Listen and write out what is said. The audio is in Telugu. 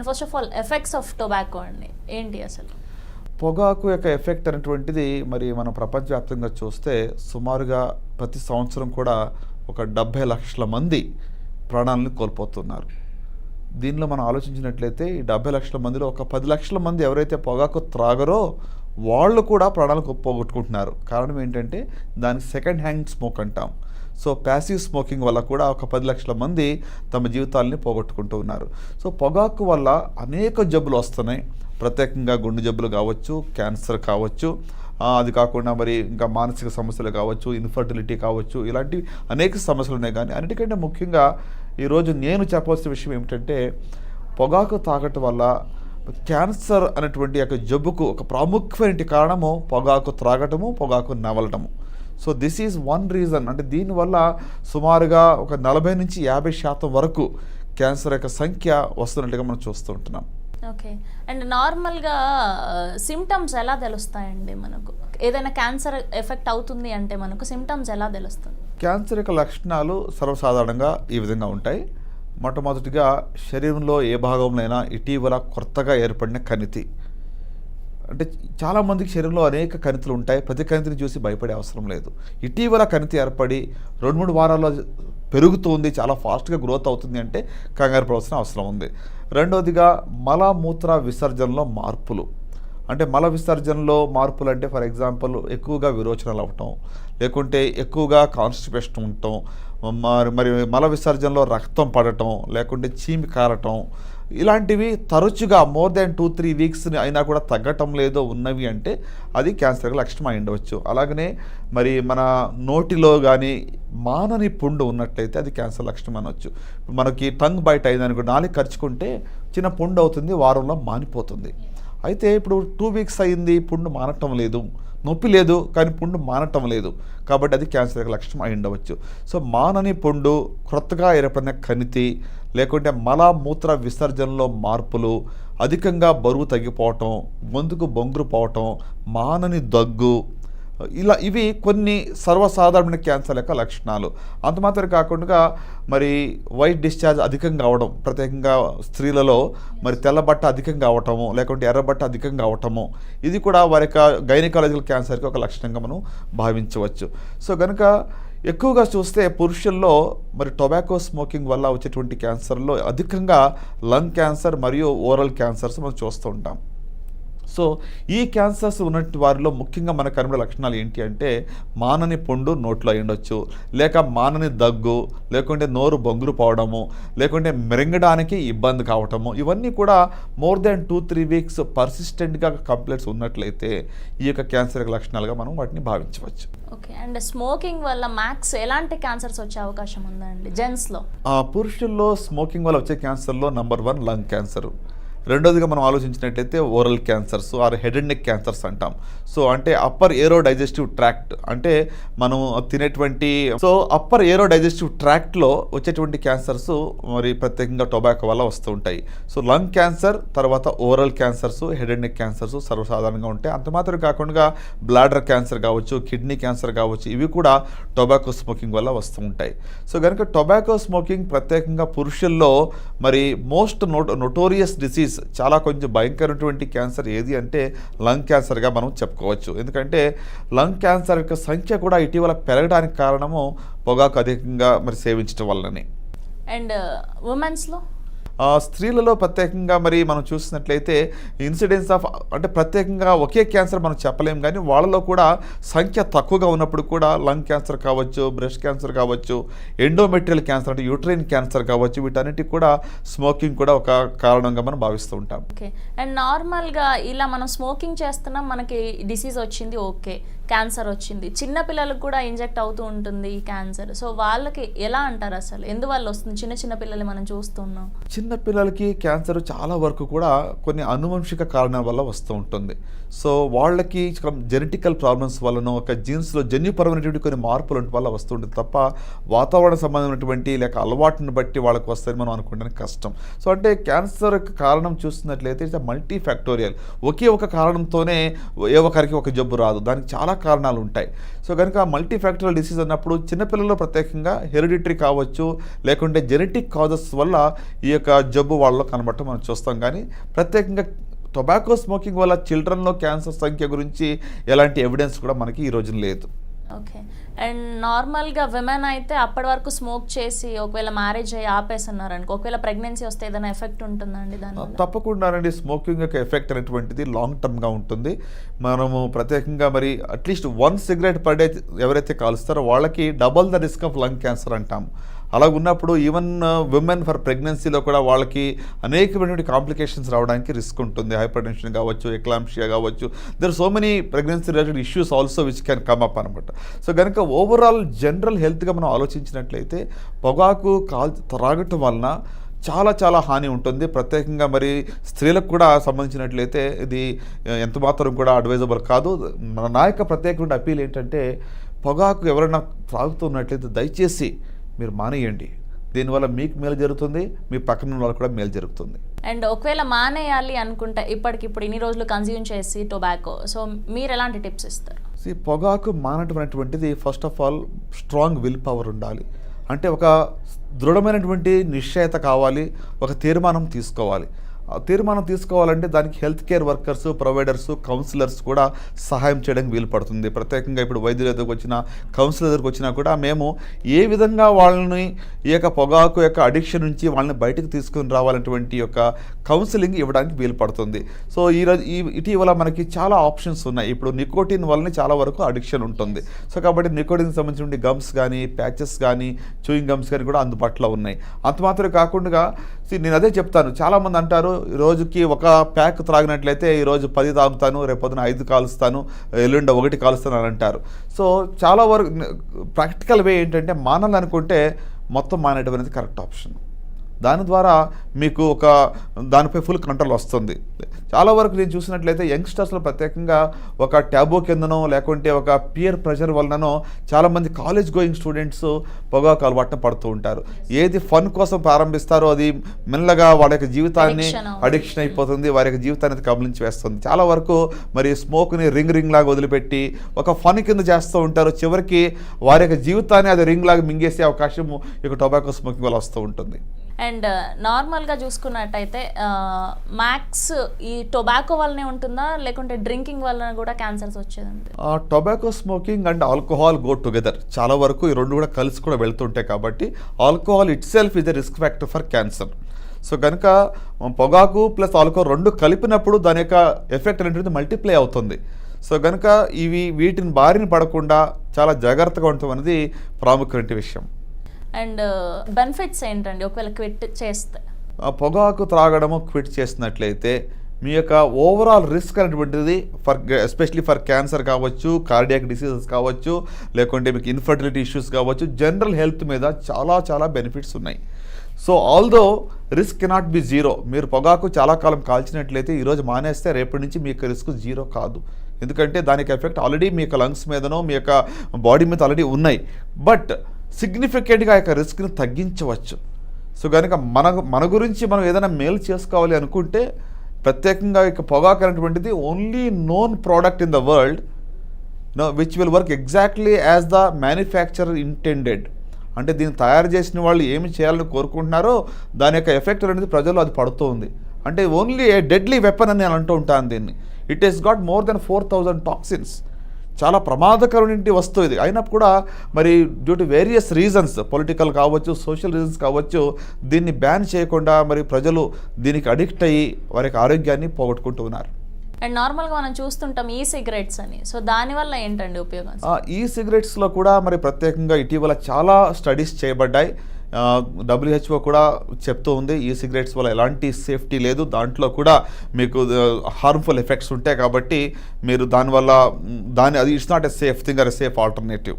First of all effects of tobacco అండి ఏంటి అసలు? పొగాకు యొక్క ఎఫెక్ట్ అనేటువంటిది మరి మనం ప్రపంచవ్యాప్తంగా చూస్తే సుమారుగా ప్రతి సంవత్సరం కూడా ఒక 70 లక్షల మంది ప్రాణాలను కోల్పోతున్నారు. దీనిలో మనం ఆలోచించినట్లయితే ఈ 70 లక్షల మందిలో ఒక 10 లక్షల మంది ఎవరైతే పొగాకు త్రాగరో వాళ్ళు కూడా ప్రాణాలు పోగొట్టుకుంటున్నారు. కారణం ఏంటంటే దానికి సెకండ్ హ్యాండ్ స్మోక్ అంటాం. సో ప్యాసివ్ స్మోకింగ్ వల్ల కూడా ఒక 10 లక్షల మంది తమ జీవితాలని పోగొట్టుకుంటూ ఉన్నారు. సో పొగాకు వల్ల అనేక జబ్బులు వస్తున్నాయి. ప్రత్యేకంగా గుండె జబ్బులు కావచ్చు, క్యాన్సర్ కావచ్చు, అది కాకుండా మరి ఇంకా మానసిక సమస్యలు కావచ్చు, ఇన్ఫర్టిలిటీ కావచ్చు, ఇలాంటివి అనేక సమస్యలు ఉన్నాయి. కానీ అన్నిటికంటే ముఖ్యంగా ఈరోజు నేను చెప్పవలసిన విషయం ఏమిటంటే పొగాకు తాగటం వల్ల క్యాన్సర్ అనేటువంటి యొక్క జబ్బుకు ఒక ప్రాముఖ్యమైన కారణము పొగాకు త్రాగటము, పొగాకు నవలటము. So this is one reason. అంటే దీనివల్ల సుమారుగా ఒక 40 నుంచి 50% వరకు క్యాన్సర్ యొక్క సంఖ్య వస్తున్నట్టుగా మనం చూస్తూ ఉంటున్నాం. ఓకే. అండ్ నార్మల్గా సిమ్టమ్స్ ఎలా తెలుస్తాయండి మనకు? ఏదైనా క్యాన్సర్ ఎఫెక్ట్ అవుతుంది అంటే మనకు సిమ్టమ్స్ ఎలా తెలుస్తుంది? క్యాన్సర్ యొక్క లక్షణాలు సర్వసాధారణంగా ఈ విధంగా ఉంటాయి. మొట్టమొదటిగా శరీరంలో ఏ భాగంలోనైనా ఇటీవల కొత్తగా ఏర్పడిన కణితి. అంటే చాలామందికి శరీరంలో అనేక కణితులు ఉంటాయి. ప్రతి కణితిని చూసి భయపడే అవసరం లేదు. ఇటీవల కణితి ఏర్పడి 2-3 వారాల్లో పెరుగుతుంది, చాలా ఫాస్ట్గా గ్రోత్ అవుతుంది అంటే కంగారు పడాల్సిన అవసరం ఉంది. రెండవదిగా మలమూత్ర విసర్జనలో మార్పులు. అంటే మల విసర్జనలో మార్పులు అంటే ఫర్ ఎగ్జాంపుల్ ఎక్కువగా విరోచనలు అవ్వటం, లేకుంటే ఎక్కువగా కాన్స్టిపేషన్ ఉండటం, మరి మల విసర్జనలో రక్తం పడటం, లేకుంటే చీమి కారటం, ఇలాంటివి తరచుగా మోర్ దాన్ 2-3 వీక్స్ అయినా కూడా తగ్గటం లేదో ఉన్నవి అంటే అది క్యాన్సర్ లక్షణం అయి ఉండవచ్చు. అలాగనే మరి మన నోటిలో కానీ మానని పుండు ఉన్నట్లయితే అది క్యాన్సర్ లక్షణం అనవచ్చు. మనకి టంగ్ బైట్ అయిందనుకో, నాలుగు ఖర్చుకుంటే చిన్న పుండు అవుతుంది, వారంలో మానిపోతుంది. అయితే ఇప్పుడు 2 వీక్స్ అయింది, పుండు మానటం లేదు, నొప్పి లేదు కానీ పుండు మానటం లేదు, కాబట్టి అది క్యాన్సర్ యొక్క లక్షణం అయి ఉండవచ్చు. సో మానని పుండు, క్రొత్తగా ఏర్పడిన కణితి, లేకుంటే మలమూత్ర విసర్జనలో మార్పులు, అధికంగా బరువు తగ్గిపోవటం, గొంతుకు బొంగురు పోవటం, మానని దగ్గు, ఇవి కొన్ని సర్వసాధారణమైన క్యాన్సర్ యొక్క లక్షణాలు. అంత మాత్రం కాకుండా మరి వైట్ డిశ్చార్జ్ అధికంగా అవడం, ప్రత్యేకంగా స్త్రీలలో మరి తెల్లబట్ట అధికంగా అవటము, లేకుంటే ఎర్రబట్ట అధికంగా అవటము, ఇది కూడా వారి యొక్క గైనకాలజికల్ క్యాన్సర్కి ఒక లక్షణంగా మనం భావించవచ్చు. సో కనుక ఎక్కువగా చూస్తే పురుషుల్లో మరి టొబాకో స్మోకింగ్ వల్ల వచ్చేటువంటి క్యాన్సర్లో అధికంగా లంగ్ క్యాన్సర్ మరియు ఓరల్ క్యాన్సర్స్ మనం చూస్తూ ఉంటాం. సో ఈ క్యాన్సర్స్ ఉన్నటువంటి వారిలో ముఖ్యంగా మనకు కనబడే లక్షణాలు ఏంటి అంటే మానని పుండు నోట్లో అయ్యుండొచ్చు, లేక మానని దగ్గు, లేకుంటే నోరు బొంగురు పోవడము, లేకుంటే మింగడానికి ఇబ్బంది కావటము, ఇవన్నీ కూడా మోర్ దాన్ 2-3 వీక్స్ పర్సిస్టెంట్గా కంప్లైంట్స్ ఉన్నట్లయితే ఈ యొక్క క్యాన్సర్ యొక్క లక్షణాలుగా మనం వాటిని భావించవచ్చు. ఓకే. అండ్ స్మోకింగ్ వల్ల మ్యాక్స్ ఎలాంటి క్యాన్సర్స్ వచ్చే అవకాశం ఉందండి జెంట్స్లో? పురుషుల్లో స్మోకింగ్ వల్ల వచ్చే క్యాన్సర్లో నెంబర్ 1 లంగ్ క్యాన్సర్. రెండోదిగా మనం ఆలోచించినట్లయితే oral cancers are head and neck cancers అంటాం. సో అంటే అప్పర్ ఏరో డైజెస్టివ్ ట్రాక్ట్, అంటే మనం తినేటువంటి అప్పర్ ఏరో డైజెస్టివ్ ట్రాక్ట్లో వచ్చేటువంటి క్యాన్సర్స్ మరి ప్రత్యేకంగా టొబాకో వల్ల వస్తూ ఉంటాయి. సో లంగ్ క్యాన్సర్, తర్వాత oral cancers, head and neck cancers సర్వసాధారణంగా ఉంటాయి. అంత మాత్రం కాకుండా బ్లాడర్ క్యాన్సర్ కావచ్చు, కిడ్నీ క్యాన్సర్ కావచ్చు, ఇవి కూడా టొబాకో స్మోకింగ్ వల్ల వస్తూ ఉంటాయి. సో కనుక టొబాకో స్మోకింగ్ ప్రత్యేకంగా పురుషుల్లో మరి మోస్ట్ నోటోరియస్ డిసీజ్, చాలా కొంచెం భయంకరమైనటువంటి క్యాన్సర్ ఏది అంటే లంగ్ క్యాన్సర్గా మనం చెప్పుకోవచ్చు. ఎందుకంటే లంగ్ క్యాన్సర్ యొక్క సంఖ్య కూడా ఇటీవల పెరగడానికి కారణము పొగాకు అధికంగా మరి సేవించడం వల్లనే. అండ్ ఉమెన్స్లో స్త్రీలలో ప్రత్యేకంగా మరి మనం చూసినట్లయితే ఇన్సిడెన్స్ ఆఫ్, అంటే ప్రత్యేకంగా ఒకే క్యాన్సర్ మనం చెప్పలేము, కానీ వాళ్ళలో కూడా సంఖ్య తక్కువగా ఉన్నప్పుడు కూడా లంగ్ క్యాన్సర్ కావచ్చు, బ్రెస్ట్ క్యాన్సర్ కావచ్చు, ఎండోమెట్రియల్ క్యాన్సర్ అంటే యూట్రైన్ క్యాన్సర్ కావచ్చు, వీటన్నిటికి కూడా స్మోకింగ్ కూడా ఒక కారణంగా మనం భావిస్తూ ఉంటాం. ఓకే. అండ్ నార్మల్గా ఇలా మనం స్మోకింగ్ చేస్తున్నాం, మనకి డిసీజ్ వచ్చింది, ఓకే, క్యాన్సర్ వచ్చింది, చిన్న పిల్లలకు కూడా ఇంజెక్ట్ అవుతూ ఉంటుంది ఈ క్యాన్సర్. సో వాళ్ళకి ఎలా అంటారు అసలు, ఎందువల్ల వస్తుంది? చిన్న పిల్లలు మనం చూస్తున్నాం. చిన్న పిల్లలకి క్యాన్సర్ చాలా వరకు కూడా కొన్ని అనువంశిక కారణాల వల్ల వస్తూ ఉంటుంది. సో వాళ్ళకి జెనెటికల్ ప్రాబ్లమ్స్ వలన, ఒక జీన్స్లో జన్యుపరమైనటువంటి కొన్ని మార్పుల వల్ల వస్తుంటుంది తప్ప వాతావరణ సంబంధమైనటువంటి లేక అలవాటుని బట్టి వాళ్ళకి వస్తాయని మనం అనుకోవడానికి కష్టం. సో అంటే క్యాన్సర్ కారణం చూస్తున్నట్లయితే ఇట్స్ మల్టీ ఫ్యాక్టోరియల్. ఒకే ఒక కారణంతోనే ఏ ఒక్కరికి ఒక జబ్బు రాదు, దానికి చాలా కారణాలు ఉంటాయి. సో కనుక మల్టీఫ్యాక్టరల్ డిసీజ్ అన్నప్పుడు చిన్నపిల్లల్లో ప్రత్యేకంగా హెరిడిటరీ కావచ్చు, లేకుంటే జెనెటిక్ కాజెస్ వల్ల ఈ యొక్క జబ్బు వాళ్ళలో కనబడటం మనం చూస్తాం. కానీ ప్రత్యేకంగా టొబాకో స్మోకింగ్ వల్ల చిల్డ్రన్లో క్యాన్సర్ సంఖ్య గురించి ఎలాంటి ఎవిడెన్స్ కూడా మనకి ఈ రోజున లేదు. ఓకే. అండ్ నార్మల్గా విమెన్ అయితే అప్పటి వరకు స్మోక్ చేసి ఒకవేళ మ్యారేజ్ అయ్యి ఆపేస్తున్నారు అనుకో, ఒకవేళ ప్రెగ్నెన్సీ వస్తే ఏదైనా ఎఫెక్ట్ ఉంటుందండి దానివల్ల? తప్పకుండానండి. స్మోకింగ్ యొక్క ఎఫెక్ట్ అనేటువంటిది లాంగ్ టర్మ్గా ఉంటుంది. మనము ప్రత్యేకంగా మరి అట్లీస్ట్ 1 సిగరెట్ పర్ డే ఎవరైతే కాలుస్తారో వాళ్ళకి double the risk of lung cancer అంటాము. అలా ఉన్నప్పుడు ఈవెన్ విమెన్ ఫర్ ప్రెగ్నెన్సీలో కూడా వాళ్ళకి అనేకమైనటువంటి కాంప్లికేషన్స్ రావడానికి రిస్క్ ఉంటుంది. హైపర్ టెన్షన్ కావచ్చు, ఎక్లాంప్షియా కావచ్చు, there so many pregnancy related issues also which can come up అనమాట. సో కనుక ఓవరాల్ జనరల్ హెల్త్గా మనం ఆలోచించినట్లయితే పొగాకు త్రాగటం వలన చాలా చాలా హాని ఉంటుంది. ప్రత్యేకంగా మరి స్త్రీలకు కూడా సంబంధించినట్లయితే ఇది ఎంత మాత్రం కూడా అడ్వైజబుల్ కాదు. నా యొక్క ప్రత్యేకమైన అపీల్ ఏంటంటే పొగాకు ఎవరైనా త్రాగుతున్నట్లయితే దయచేసి మీరు మానేయండి. దీనివల్ల మీకు మేలు జరుగుతుంది, మీ పక్కన వాళ్ళకి కూడా మేలు జరుగుతుంది. అండ్ ఒకవేళ మానేయాలి అనుకుంటే ఇప్పటికిప్పుడు ఇన్ని రోజులు కన్జ్యూమ్ చేసి టొబాకో, సో మీరు ఎలాంటి టిప్స్ ఇస్తారు? పొగాకు మానటం అనేటువంటిది first of all strong will power ఉండాలి. అంటే ఒక దృఢమైనటువంటి నిశ్చయత కావాలి, ఒక తీర్మానం తీసుకోవాలి. తీర్మానం తీసుకోవాలంటే దానికి health care workers, providers, counsellors కూడా సహాయం చేయడానికి వీలు పడుతుంది. ప్రత్యేకంగా ఇప్పుడు వైద్యుల దగ్గరకు వచ్చిన, కౌన్సిలర్ దగ్గరకు వచ్చినా కూడా మేము ఏ విధంగా వాళ్ళని ఈ యొక్క పొగాకు యొక్క అడిక్షన్ నుంచి వాళ్ళని బయటకు తీసుకుని రావాలనేటువంటి యొక్క కౌన్సిలింగ్ ఇవ్వడానికి వీలు పడుతుంది. సో ఇటీవల మనకి చాలా ఆప్షన్స్ ఉన్నాయి. ఇప్పుడు నికోటిన్ వల్లనే చాలా వరకు అడిక్షన్ ఉంటుంది. సో కాబట్టి నికోటిన్కి సంబంధించిన గమ్స్ కానీ, ప్యాచెస్ కానీ, చూయింగ్ గమ్స్ కానీ కూడా అందుబాటులో ఉన్నాయి. అంత మాత్రమే కాకుండా నేను అదే చెప్తాను, చాలామంది అంటారు రోజుకి ఒక ప్యాక్ త్రాగినట్లయితే ఈరోజు 10 తాగుతాను, రేపొద్దున 5 కాలుస్తాను, ఎల్లుండి 1 కాలుస్తాను అని అంటారు. సో చాలా వరకు ప్రాక్టికల్ వే ఏంటంటే మానాలనుకుంటే మొత్తం మానేయడం అనేది కరెక్ట్ ఆప్షన్. దాని ద్వారా మీకు దానిపై ఫుల్ కంట్రోల్ వస్తుంది. చాలా వరకు నేను చూసినట్లయితే యంగ్స్టర్స్లో ప్రత్యేకంగా ఒక ట్యాబో కిందనో లేకుంటే ఒక పియర్ ప్రెషర్ వలననో చాలామంది కాలేజ్ గోయింగ్ స్టూడెంట్స్ పొగాకు అలవాటున పడుతూ ఉంటారు. ఏది ఫన్ కోసం ప్రారంభిస్తారో అది మెల్లగా వాళ్ళ యొక్క జీవితాన్ని అడిక్షన్ అయిపోతుంది, వారి యొక్క జీవితాన్ని కబలించి వేస్తుంది. చాలా వరకు మరి స్మోక్ని రింగ్ లాగా వదిలిపెట్టి ఒక ఫన్ కింద చేస్తూ ఉంటారు. చివరికి వారి యొక్క జీవితాన్ని అది రింగ్ లాగా మింగేసే అవకాశం ఇక టొబాకో స్మోకింగ్ వల్ల వస్తూ ఉంటుంది. అండ్ నార్మల్గా చూసుకున్నట్టయితే మ్యాక్స్ ఈ టొబాకో వల్లనే ఉంటుందా, లేకుంటే డ్రింకింగ్ వలన కూడా క్యాన్సర్స్ వచ్చేదండి? Tobacco smoking and alcohol go together. చాలా వరకు ఈ రెండు కూడా కలిసి కూడా వెళ్తుంటాయి. కాబట్టి alcohol itself is a risk factor for cancer. So కనుక పొగాకు ప్లస్ ఆల్కహాల్ రెండు కలిపినప్పుడు దాని యొక్క ఎఫెక్ట్ అనేటువంటి మల్టిప్లై అవుతుంది. సో కనుక వీటిని బారిన పడకుండా చాలా జాగ్రత్తగా ఉండటం అనేది ప్రాముఖ్యమైన విషయం. అండ్ బెనిఫిట్స్ ఏంటండి ఒకవేళ క్విట్ చేస్తే? పొగాకు త్రాగడము క్విట్ చేసినట్లయితే మీ యొక్క ఓవరాల్ రిస్క్ అనేటువంటిది ఎస్పెషలీ ఫర్ క్యాన్సర్ కావచ్చు, కార్డియాక్ డిసీజెస్ కావచ్చు, లేకుంటే మీకు ఇన్ఫర్టిలిటీ ఇష్యూస్ కావచ్చు, జనరల్ హెల్త్ మీద చాలా చాలా బెనిఫిట్స్ ఉన్నాయి. So although risk cannot be zero. మీరు పొగాకు చాలా కాలం కాల్చినట్లయితే ఈరోజు మానేస్తే రేపటి నుంచి మీ యొక్క రిస్క్ జీరో కాదు. ఎందుకంటే దానికి ఎఫెక్ట్ ఆల్రెడీ మీ యొక్క లంగ్స్ మీదనో మీ యొక్క బాడీ మీద ఆల్రెడీ ఉన్నాయి. బట్ సిగ్నిఫికెంట్గా యొక్క రిస్క్ని తగ్గించవచ్చు. సో కనుక మన గురించి మనం ఏదైనా మేలు చేసుకోవాలి అనుకుంటే ప్రత్యేకంగా ఇక పొగాకు అనేటువంటిది only known product in the world which will work exactly as the manufacturer intended. అంటే దీన్ని తయారు చేసిన వాళ్ళు ఏమి చేయాలని కోరుకుంటున్నారో దాని యొక్క ఎఫెక్ట్ అనేది ప్రజల్లో అది పడుతూ ఉంది. అంటే ఓన్లీ ఏ డెడ్లీ వెపన్ అని నేను అంటూ ఉంటాను దీన్ని. It is got more than 4000 toxins. చాలా ప్రమాదకరమైన వస్తువు ఇది. అయినప్పుడు కూడా మరి due to various reasons, political కావచ్చు, సోషల్ రీజన్స్ కావచ్చు, దీన్ని బ్యాన్ చేయకుండా మరి ప్రజలు దీనికి అడిక్ట్ అయ్యి వారి ఆరోగ్యాన్ని పోగొట్టుకుంటూ ఉన్నారు. అండ్ నార్మల్గా మనం చూస్తుంటాం ఈ సిగరెట్స్ అని, సో దానివల్ల ఏంటండి ఉపయోగం? ఈ సిగరెట్స్లో కూడా మరి ప్రత్యేకంగా ఇటీవల చాలా స్టడీస్ చేయబడ్డాయి. WHO కూడా చెప్తూ ఉంది ఈ సిగరెట్స్ వల్ల ఎలాంటి సేఫ్టీ లేదు, దాంట్లో కూడా మీకు హార్మ్ఫుల్ ఎఫెక్ట్స్ ఉంటాయి. కాబట్టి మీరు దానివల్ల అది it's not a safe thing or a safe alternative.